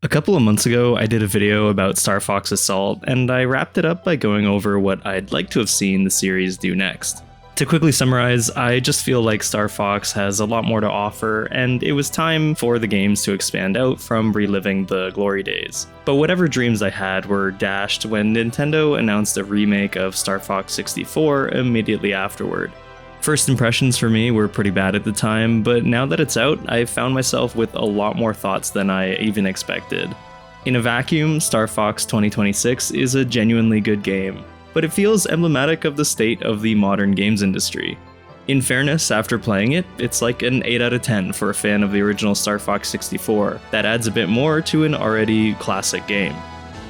A couple of months ago, I did a video about Star Fox Assault, and I wrapped it up by going over what I'd like to have seen the series do next. To quickly summarize, I just feel like Star Fox has a lot more to offer, and it was time for the games to expand out from reliving the glory days. But whatever dreams I had were dashed when Nintendo announced a remake of Star Fox 64 immediately afterward. First impressions for me were pretty bad at the time, but now that it's out, I've found myself with a lot more thoughts than I even expected. In a vacuum, Star Fox 2026 is a genuinely good game, but it feels emblematic of the state of the modern games industry. In fairness, after playing it, it's like an 8 out of 10 for a fan of the original Star Fox 64. That adds a bit more to an already classic game.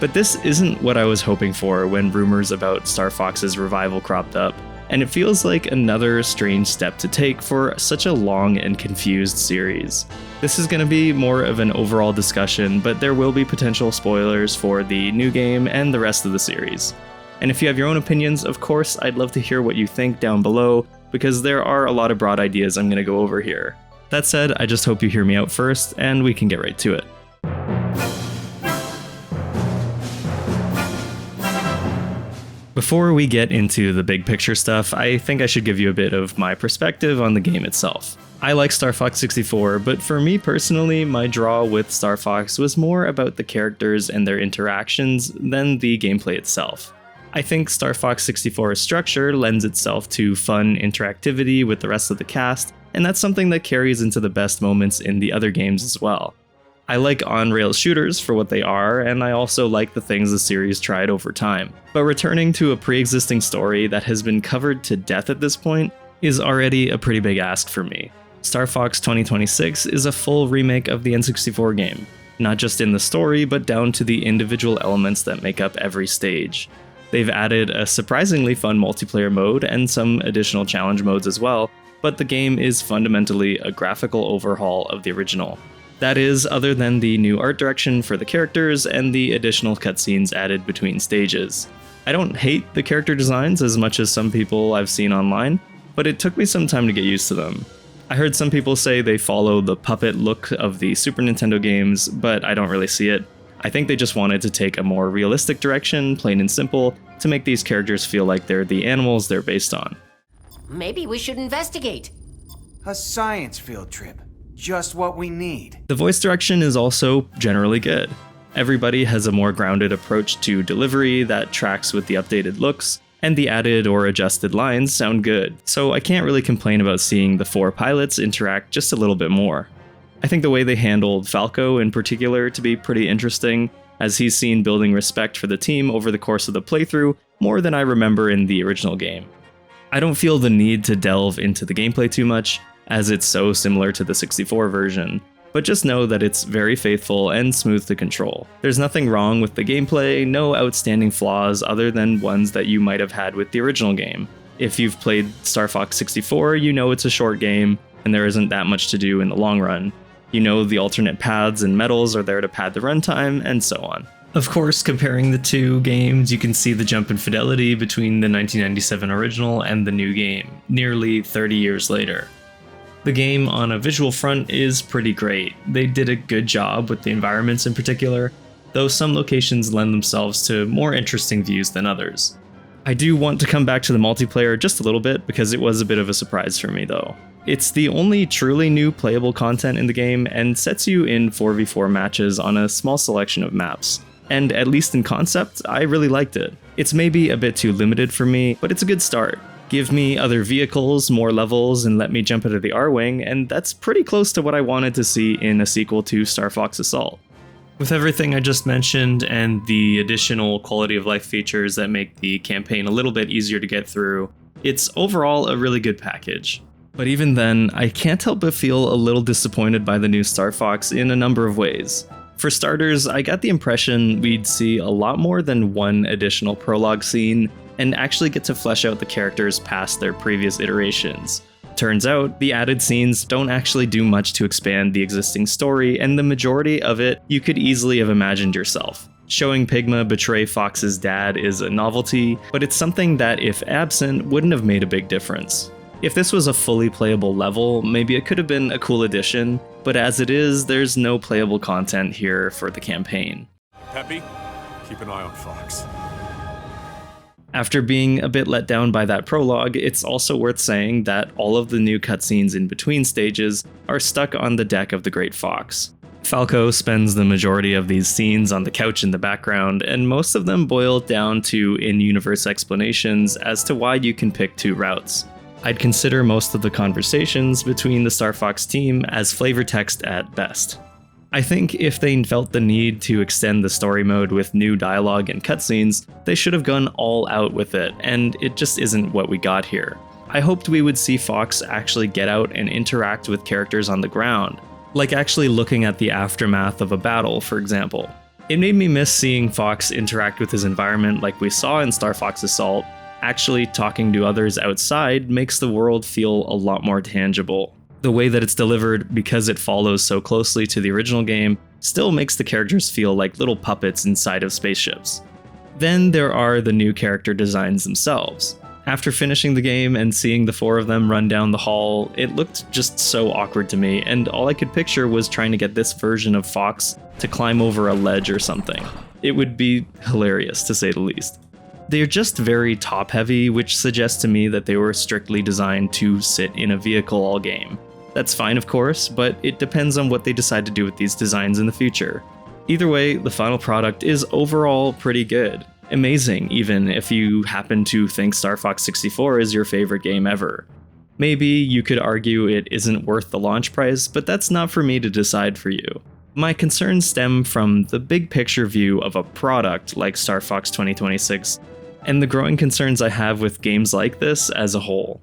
But this isn't what I was hoping for when rumors about Star Fox's revival cropped up. And it feels like another strange step to take for such a long and confused series. This is going to be more of an overall discussion, but there will be potential spoilers for the new game and the rest of the series. And if you have your own opinions, of course, I'd love to hear what you think down below, because there are a lot of broad ideas I'm going to go over here. That said, I just hope you hear me out first, and we can get right to it. Before we get into the big picture stuff, I think I should give you a bit of my perspective on the game itself. I like Star Fox 64, but for me personally, my draw with Star Fox was more about the characters and their interactions than the gameplay itself. I think Star Fox 64's structure lends itself to fun interactivity with the rest of the cast, and that's something that carries into the best moments in the other games as well. I like on-rails shooters for what they are, and I also like the things the series tried over time. But returning to a pre-existing story that has been covered to death at this point is already a pretty big ask for me. Star Fox 2026 is a full remake of the N64 game, not just in the story, but down to the individual elements that make up every stage. They've added a surprisingly fun multiplayer mode and some additional challenge modes as well, but the game is fundamentally a graphical overhaul of the original. That is, other than the new art direction for the characters and the additional cutscenes added between stages. I don't hate the character designs as much as some people I've seen online, but it took me some time to get used to them. I heard some people say they follow the puppet look of the Super Nintendo games, but I don't really see it. I think they just wanted to take a more realistic direction, plain and simple, to make these characters feel like they're the animals they're based on. Maybe we should investigate. A science field trip. Just what we need. The voice direction is also generally good. Everybody has a more grounded approach to delivery that tracks with the updated looks, and the added or adjusted lines sound good, so I can't really complain about seeing the 4 pilots interact just a little bit more. I think the way they handled Falco in particular to be pretty interesting, as he's seen building respect for the team over the course of the playthrough more than I remember in the original game. I don't feel the need to delve into the gameplay too much, as it's so similar to the 64 version, but just know that it's very faithful and smooth to control. There's nothing wrong with the gameplay, no outstanding flaws other than ones that you might have had with the original game. If you've played Star Fox 64, you know it's a short game, and there isn't that much to do in the long run. You know the alternate paths and medals are there to pad the runtime, and so on. Of course, comparing the two games, you can see the jump in fidelity between the 1997 original and the new game, nearly 30 years later. The game on a visual front is pretty great. They did a good job with the environments in particular, though some locations lend themselves to more interesting views than others. I do want to come back to the multiplayer just a little bit because it was a bit of a surprise for me though. It's the only truly new playable content in the game and sets you in 4v4 matches on a small selection of maps. And at least in concept, I really liked it. It's maybe a bit too limited for me, but it's a good start. Give me other vehicles, more levels, and let me jump into the R-Wing, and that's pretty close to what I wanted to see in a sequel to Star Fox Assault. With everything I just mentioned and the additional quality of life features that make the campaign a little bit easier to get through, it's overall a really good package. But even then, I can't help but feel a little disappointed by the new Star Fox in a number of ways. For starters, I got the impression we'd see a lot more than one additional prologue scene, and actually get to flesh out the characters past their previous iterations. Turns out, the added scenes don't actually do much to expand the existing story, and the majority of it you could easily have imagined yourself. Showing Pigma betray Fox's dad is a novelty, but it's something that, if absent, wouldn't have made a big difference. If this was a fully playable level, maybe it could have been a cool addition, but as it is, there's no playable content here for the campaign. Peppy, keep an eye on Fox. After being a bit let down by that prologue, it's also worth saying that all of the new cutscenes in between stages are stuck on the deck of the Great Fox. Falco spends the majority of these scenes on the couch in the background, and most of them boil down to in-universe explanations as to why you can pick two routes. I'd consider most of the conversations between the Star Fox team as flavor text at best. I think if they felt the need to extend the story mode with new dialogue and cutscenes, they should have gone all out with it, and it just isn't what we got here. I hoped we would see Fox actually get out and interact with characters on the ground, like actually looking at the aftermath of a battle, for example. It made me miss seeing Fox interact with his environment like we saw in Star Fox Assault. Actually talking to others outside makes the world feel a lot more tangible. The way that it's delivered, because it follows so closely to the original game, still makes the characters feel like little puppets inside of spaceships. Then there are the new character designs themselves. After finishing the game and seeing the four of them run down the hall, it looked just so awkward to me, and all I could picture was trying to get this version of Fox to climb over a ledge or something. It would be hilarious, to say the least. They're just very top-heavy, which suggests to me that they were strictly designed to sit in a vehicle all game. That's fine, of course, but it depends on what they decide to do with these designs in the future. Either way, the final product is overall pretty good. Amazing, even if you happen to think Star Fox 64 is your favorite game ever. Maybe you could argue it isn't worth the launch price, but that's not for me to decide for you. My concerns stem from the big picture view of a product like Star Fox 2026, and the growing concerns I have with games like this as a whole.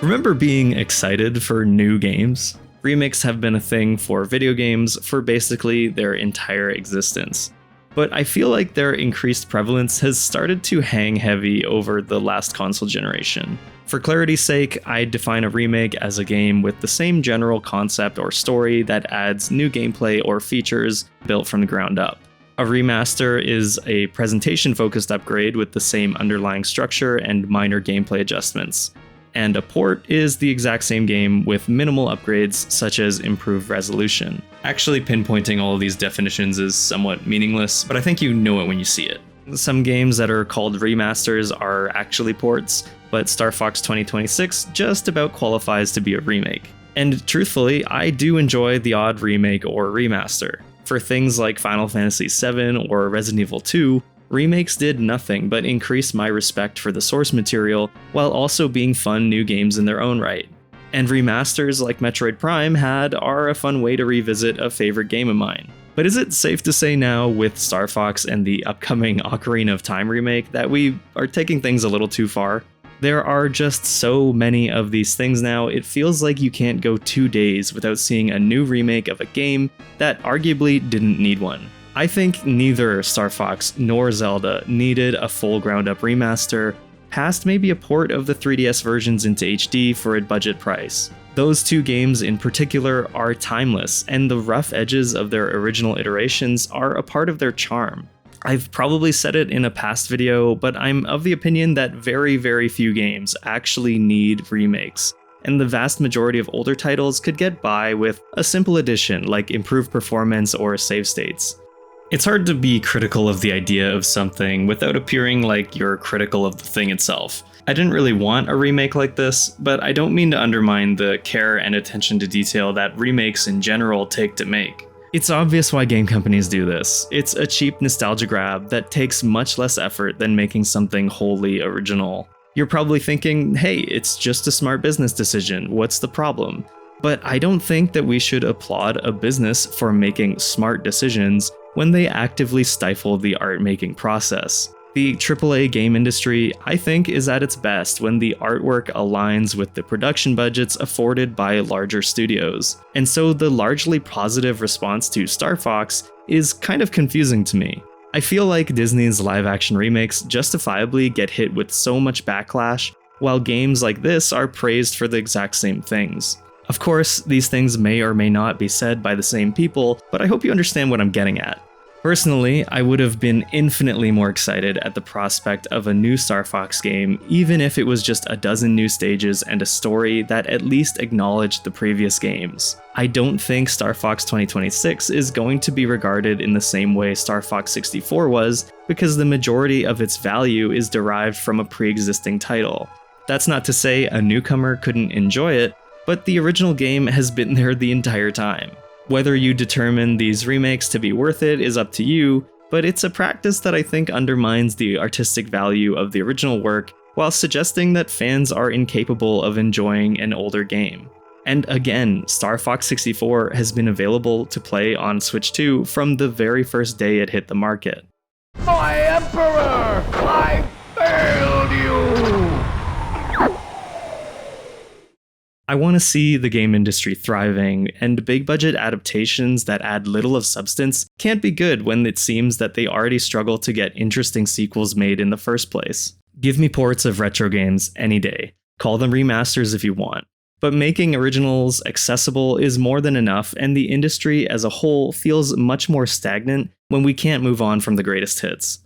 Remember being excited for new games? Remakes have been a thing for video games for basically their entire existence. But I feel like their increased prevalence has started to hang heavy over the last console generation. For clarity's sake, I define a remake as a game with the same general concept or story that adds new gameplay or features built from the ground up. A remaster is a presentation-focused upgrade with the same underlying structure and minor gameplay adjustments. And a port is the exact same game with minimal upgrades such as improved resolution. Actually pinpointing all of these definitions is somewhat meaningless, but I think you know it when you see it. Some games that are called remasters are actually ports, but Star Fox 2026 just about qualifies to be a remake. And truthfully, I do enjoy the odd remake or remaster. For things like Final Fantasy VII or Resident Evil 2, remakes did nothing but increase my respect for the source material while also being fun new games in their own right. And remasters like Metroid Prime are a fun way to revisit a favorite game of mine. But is it safe to say now with Star Fox and the upcoming Ocarina of Time remake that we are taking things a little too far? There are just so many of these things now, it feels like you can't go 2 days without seeing a new remake of a game that arguably didn't need one. I think neither Star Fox nor Zelda needed a full ground-up remaster, past maybe a port of the 3DS versions into HD for a budget price. Those two games in particular are timeless, and the rough edges of their original iterations are a part of their charm. I've probably said it in a past video, but I'm of the opinion that very, very few games actually need remakes, and the vast majority of older titles could get by with a simple addition like improved performance or save states. It's hard to be critical of the idea of something without appearing like you're critical of the thing itself. I didn't really want a remake like this, but I don't mean to undermine the care and attention to detail that remakes in general take to make. It's obvious why game companies do this. It's a cheap nostalgia grab that takes much less effort than making something wholly original. You're probably thinking, hey, it's just a smart business decision, what's the problem? But I don't think that we should applaud a business for making smart decisions when they actively stifle the art-making process. The AAA game industry, I think, is at its best when the artwork aligns with the production budgets afforded by larger studios. And so the largely positive response to Star Fox is kind of confusing to me. I feel like Disney's live-action remakes justifiably get hit with so much backlash, while games like this are praised for the exact same things. Of course, these things may or may not be said by the same people, but I hope you understand what I'm getting at. Personally, I would have been infinitely more excited at the prospect of a new Star Fox game, even if it was just a dozen new stages and a story that at least acknowledged the previous games. I don't think Star Fox 2026 is going to be regarded in the same way Star Fox 64 was, because the majority of its value is derived from a pre-existing title. That's not to say a newcomer couldn't enjoy it, but the original game has been there the entire time. Whether you determine these remakes to be worth it is up to you, but it's a practice that I think undermines the artistic value of the original work while suggesting that fans are incapable of enjoying an older game. And again, Star Fox 64 has been available to play on Switch 2 from the very first day it hit the market. My Emperor! I failed you! I want to see the game industry thriving, and big budget adaptations that add little of substance can't be good when it seems that they already struggle to get interesting sequels made in the first place. Give me ports of retro games any day. Call them remasters if you want. But making originals accessible is more than enough, and the industry as a whole feels much more stagnant when we can't move on from the greatest hits.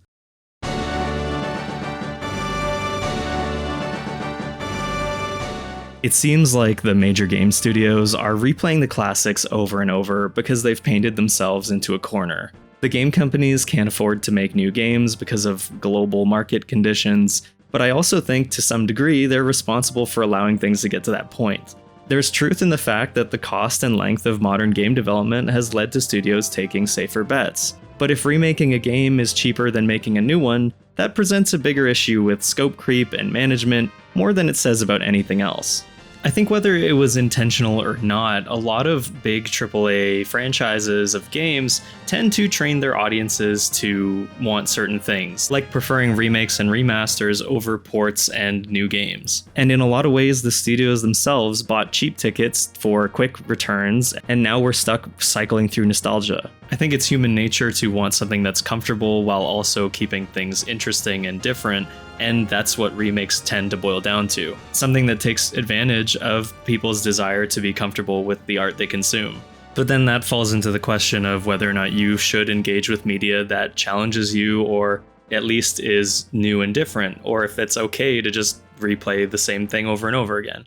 It seems like the major game studios are replaying the classics over and over because they've painted themselves into a corner. The game companies can't afford to make new games because of global market conditions, but I also think to some degree they're responsible for allowing things to get to that point. There's truth in the fact that the cost and length of modern game development has led to studios taking safer bets. But if remaking a game is cheaper than making a new one, that presents a bigger issue with scope creep and management more than it says about anything else. I think whether it was intentional or not, a lot of big AAA franchises of games tend to train their audiences to want certain things, like preferring remakes and remasters over ports and new games. And in a lot of ways, the studios themselves bought cheap tickets for quick returns, and now we're stuck cycling through nostalgia. I think it's human nature to want something that's comfortable while also keeping things interesting and different, and that's what remakes tend to boil down to. Something that takes advantage of people's desire to be comfortable with the art they consume. But then that falls into the question of whether or not you should engage with media that challenges you or at least is new and different, or if it's okay to just replay the same thing over and over again.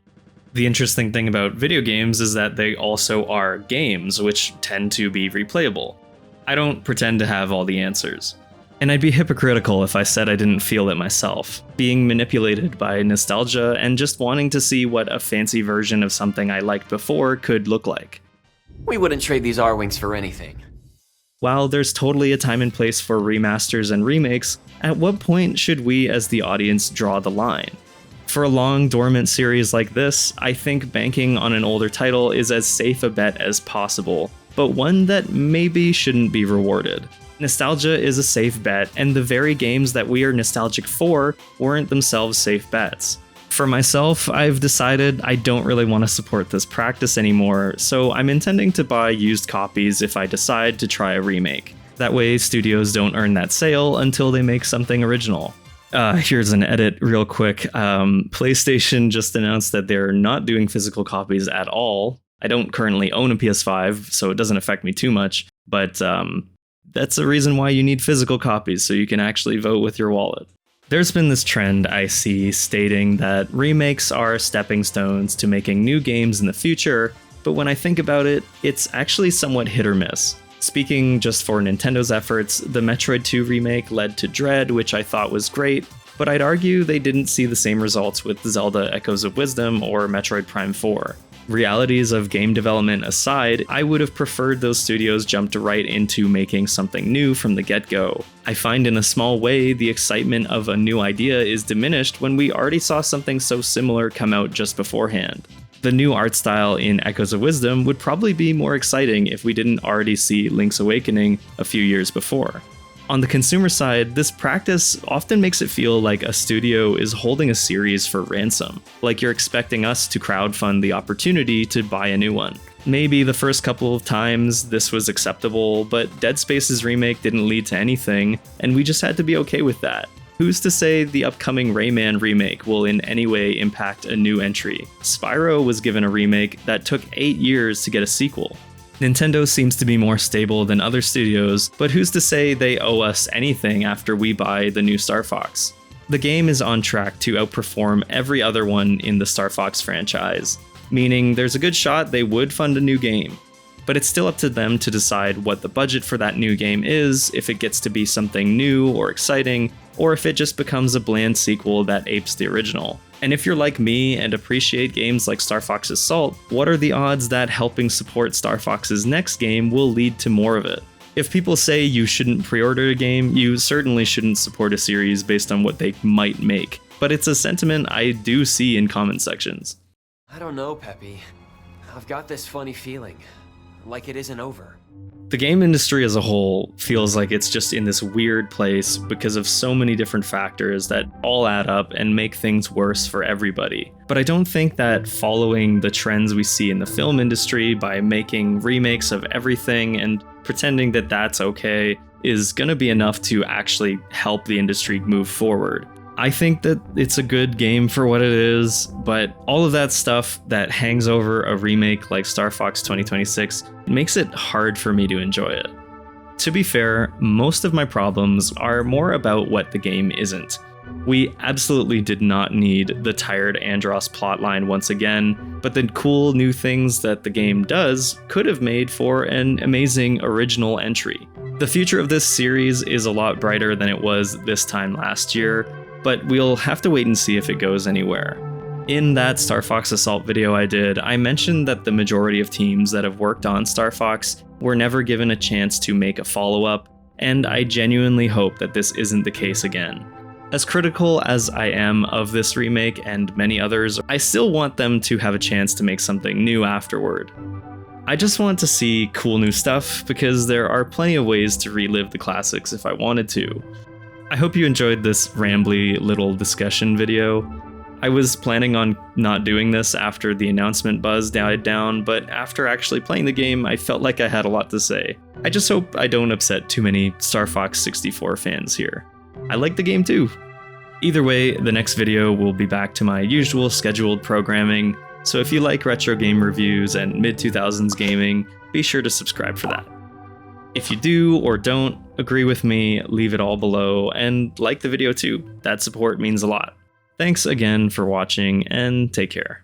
The interesting thing about video games is that they also are games, which tend to be replayable. I don't pretend to have all the answers. And I'd be hypocritical if I said I didn't feel it myself, being manipulated by nostalgia and just wanting to see what a fancy version of something I liked before could look like. We wouldn't trade these R-Wings for anything. While there's totally a time and place for remasters and remakes, at what point should we as the audience draw the line? For a long, dormant series like this, I think banking on an older title is as safe a bet as possible, but one that maybe shouldn't be rewarded. Nostalgia is a safe bet, and the very games that we are nostalgic for weren't themselves safe bets. For myself, I've decided I don't really want to support this practice anymore, so I'm intending to buy used copies if I decide to try a remake. That way, studios don't earn that sale until they make something original. Here's an edit real quick. PlayStation just announced that they're not doing physical copies at all. I don't currently own a PS5, so it doesn't affect me too much, but that's the reason why you need physical copies, so you can actually vote with your wallet. There's been this trend I see stating that remakes are stepping stones to making new games in the future, but when I think about it, it's actually somewhat hit or miss. Speaking just for Nintendo's efforts, the Metroid 2 remake led to Dread, which I thought was great, but I'd argue they didn't see the same results with Zelda Echoes of Wisdom or Metroid Prime 4. Realities of game development aside, I would have preferred those studios jumped right into making something new from the get-go. I find in a small way the excitement of a new idea is diminished when we already saw something so similar come out just beforehand. The new art style in Echoes of Wisdom would probably be more exciting if we didn't already see Link's Awakening a few years before. On the consumer side, this practice often makes it feel like a studio is holding a series for ransom, like you're expecting us to crowdfund the opportunity to buy a new one. Maybe the first couple of times this was acceptable, but Dead Space's remake didn't lead to anything, and we just had to be okay with that. Who's to say the upcoming Rayman remake will in any way impact a new entry? Spyro was given a remake that took 8 years to get a sequel. Nintendo seems to be more stable than other studios, but who's to say they owe us anything after we buy the new Star Fox? The game is on track to outperform every other one in the Star Fox franchise, meaning there's a good shot they would fund a new game. But it's still up to them to decide what the budget for that new game is, if it gets to be something new or exciting, or if it just becomes a bland sequel that apes the original. And if you're like me and appreciate games like Star Fox Assault, what are the odds that helping support Star Fox's next game will lead to more of it? If people say you shouldn't pre-order a game, you certainly shouldn't support a series based on what they might make. But it's a sentiment I do see in comment sections. I don't know, Peppy. I've got this funny feeling. Like it isn't over. The game industry as a whole feels like it's just in this weird place because of so many different factors that all add up and make things worse for everybody. But I don't think that following the trends we see in the film industry by making remakes of everything and pretending that that's okay is gonna be enough to actually help the industry move forward. I think that it's a good game for what it is, but all of that stuff that hangs over a remake like Star Fox 2026 makes it hard for me to enjoy it. To be fair, most of my problems are more about what the game isn't. We absolutely did not need the tired Andros plotline once again, but the cool new things that the game does could have made for an amazing original entry. The future of this series is a lot brighter than it was this time last year, but we'll have to wait and see if it goes anywhere. In that Star Fox Assault video I did, I mentioned that the majority of teams that have worked on Star Fox were never given a chance to make a follow-up, and I genuinely hope that this isn't the case again. As critical as I am of this remake and many others, I still want them to have a chance to make something new afterward. I just want to see cool new stuff because there are plenty of ways to relive the classics if I wanted to. I hope you enjoyed this rambly little discussion video. I was planning on not doing this after the announcement buzz died down, but after actually playing the game, I felt like I had a lot to say. I just hope I don't upset too many Star Fox 64 fans here. I like the game too. Either way, the next video will be back to my usual scheduled programming, so if you like retro game reviews and mid-2000s gaming, be sure to subscribe for that. If you do or don't agree with me, leave it all below and like the video too. That support means a lot. Thanks again for watching and take care.